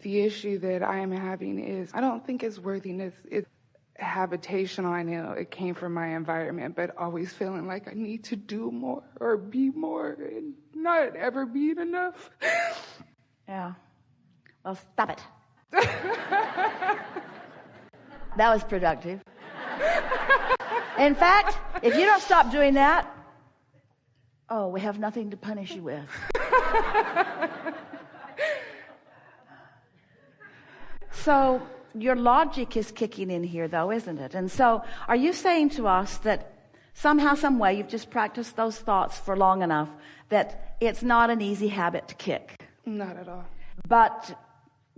The issue that I am having is, I don't think it's worthiness. It's habitational. I know it came from my environment, but always feeling like I need to do more or be more and not ever being enough. Yeah. Well, stop it. That was productive. In fact, if you don't stop doing that, we have nothing to punish you with. So your logic is kicking in here, though, isn't it? And so are you saying to us that somehow, some way, you've just practiced those thoughts for long enough that it's not an easy habit to kick? Not at all. But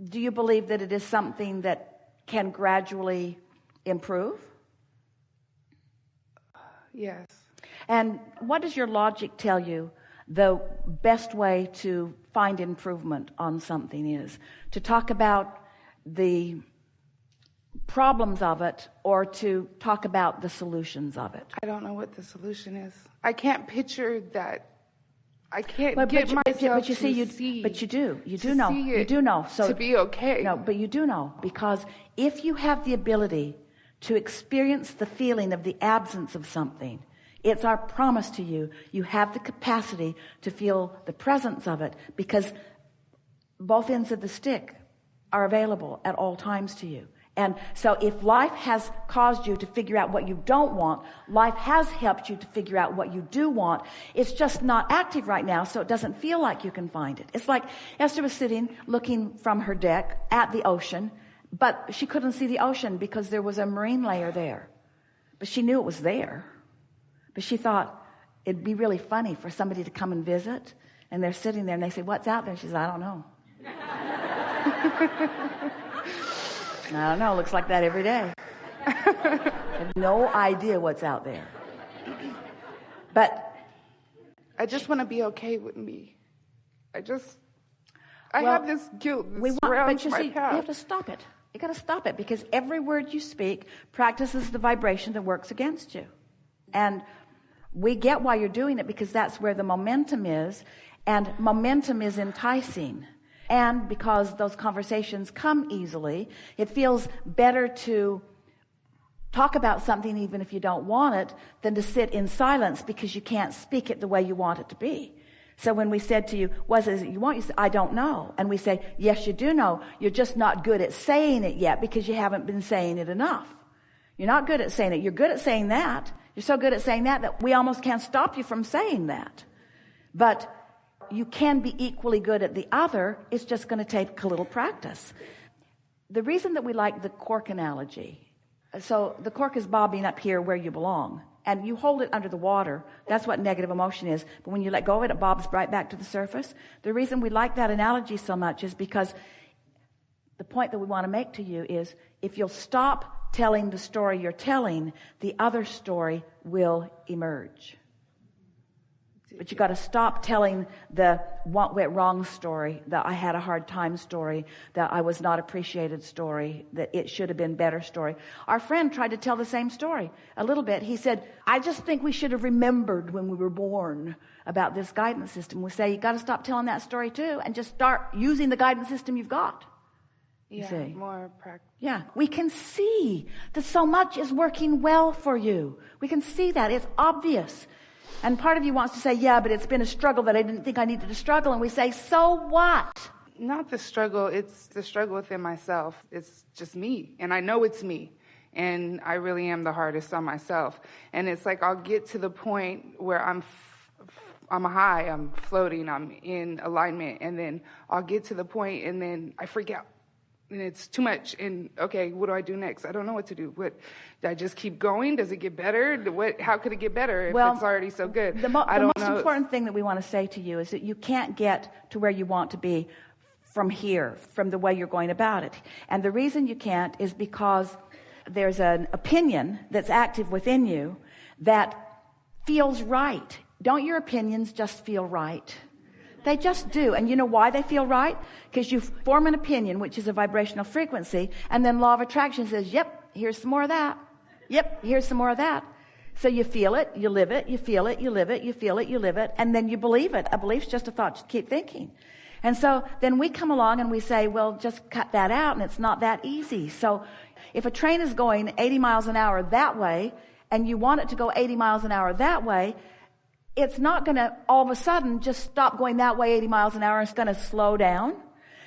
do you believe that it is something that can gradually improve? Yes. And what does your logic tell you the best way to find improvement on something is? To talk about the problems of it or to talk about the solutions of it? I don't know what the solution is. I can't picture that. I can't But get myself you to see. But you do. You do to know. see You it do know. So to be okay. No, but you do know, because if you have the ability to experience the feeling of the absence of something, it's our promise to you. You have the capacity to feel the presence of it, because both ends of the stick are available at all times to you. And so if life has caused you to figure out what you don't want, life has helped you to figure out what you do want. It's just not active right now, so it doesn't feel like you can find it. It's like Esther was sitting looking from her deck at the ocean, but she couldn't see the ocean because there was a marine layer there. But she knew it was there. But she thought it'd be really funny for somebody to come and visit, and they're sitting there and they say, "What's out there?" She says, "I don't know." I don't know. Looks like that every day. I have no idea what's out there. But I just want to be okay with me. I have this guilt that surrounds my path. You have to stop it. You got to stop it, because every word you speak practices the vibration that works against you. And we get why you're doing it, because that's where the momentum is, and momentum is enticing. And because those conversations come easily, it feels better to talk about something even if you don't want it than to sit in silence because you can't speak it the way you want it to be. So when we said to you, "What is it you want?" You said, "I don't know." And we say, "Yes, you do know. You're just not good at saying it yet because you haven't been saying it enough. You're not good at saying it. You're good at saying that. You're so good at saying that we almost can't stop you from saying that. But you can be equally good at the other. It's just going to take a little practice." The reason that we like the cork analogy, so the cork is bobbing up here where you belong, and you hold it under the water. That's what negative emotion is. But when you let go of it, it bobs right back to the surface. The reason we like that analogy so much is because the point that we want to make to you is, if you'll stop telling the story you're telling, the other story will emerge. But you got to stop telling the what went wrong story, the I had a hard time story, the I was not appreciated story, that it should have been better story. Our friend tried to tell the same story a little bit. He said, "I just think we should have remembered when we were born about this guidance system." We say, you got to stop telling that story too and just start using the guidance system you've got. Yeah, more practice. Yeah, we can see that so much is working well for you. We can see that. It's obvious. And part of you wants to say, "Yeah, but it's been a struggle that I didn't think I needed to struggle." And we say, "So what?" Not the struggle. It's the struggle within myself. It's just me. And I know it's me. And I really am the hardest on myself. And it's like I'll get to the point where I'm high, I'm floating, I'm in alignment. And then I'll get to the point and then I freak out. And it's too much. And okay, what do I do next? I don't know what to do. What, do I just keep going? Does it get better? How could it get better if it's already so good? The most important thing that we want to say to you is that you can't get to where you want to be from here, from the way you're going about it. And the reason you can't is because there's an opinion that's active within you that feels right. Don't your opinions just feel right? They just do. And you know why they feel right? Because you form an opinion, which is a vibrational frequency, and then law of attraction says, "Yep, here's some more of that. Yep, here's some more of that." So you feel it, you live it, you feel it, you live it, you feel it, you live it, and then you believe it. A belief's just a thought. Just keep thinking. And so then we come along and we say, well, just cut that out, and it's not that easy. So if a train is going 80 miles an hour that way, and you want it to go 80 miles an hour that way, it's not going to all of a sudden just stop going that way 80 miles an hour. It's going to slow down,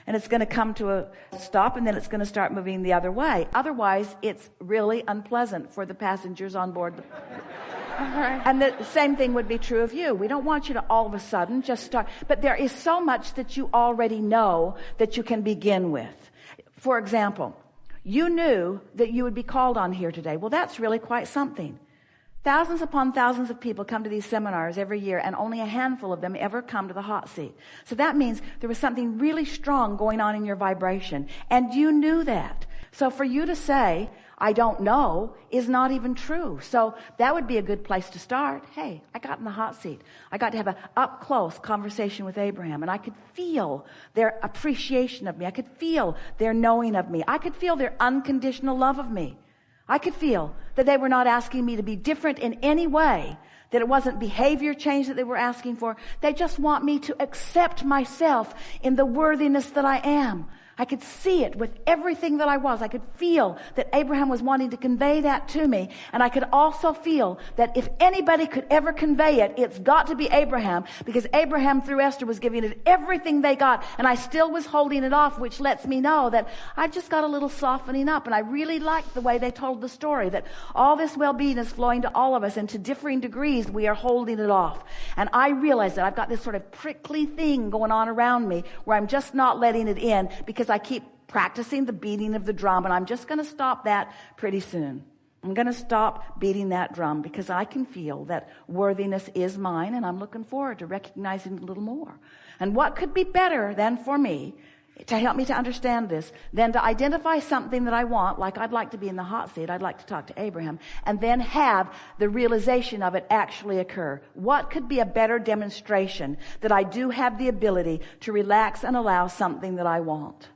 and it's going to come to a stop, and then it's going to start moving the other way. Otherwise, it's really unpleasant for the passengers on board. Right. And the same thing would be true of you. We don't want you to all of a sudden just start. But there is so much that you already know that you can begin with. For example, you knew that you would be called on here today. Well, that's really quite something. Thousands upon thousands of people come to these seminars every year, and only a handful of them ever come to the hot seat. So that means there was something really strong going on in your vibration, and you knew that. So for you to say, I don't know, is not even true. So that would be a good place to start. Hey, I got in the hot seat. I got to have an up-close conversation with Abraham, and I could feel their appreciation of me. I could feel their knowing of me. I could feel their unconditional love of me. I could feel that they were not asking me to be different in any way, that it wasn't behavior change that they were asking for. They just want me to accept myself in the worthiness that I am. I could see it with everything that I was. I could feel that Abraham was wanting to convey that to me. And I could also feel that if anybody could ever convey it, it's got to be Abraham, because Abraham through Esther was giving it everything they got. And I still was holding it off, which lets me know that I just got a little softening up. And I really liked the way they told the story, that all this well-being is flowing to all of us, and to differing degrees we are holding it off. And I realize that I've got this sort of prickly thing going on around me where I'm just not letting it in, because I keep practicing the beating of the drum, and I'm just going to stop that pretty soon. I'm going to stop beating that drum, because I can feel that worthiness is mine, and I'm looking forward to recognizing it a little more. And what could be better than for me to help me to understand this than to identify something that I want, like I'd like to be in the hot seat, I'd like to talk to Abraham, and then have the realization of it actually occur. What could be a better demonstration that I do have the ability to relax and allow something that I want?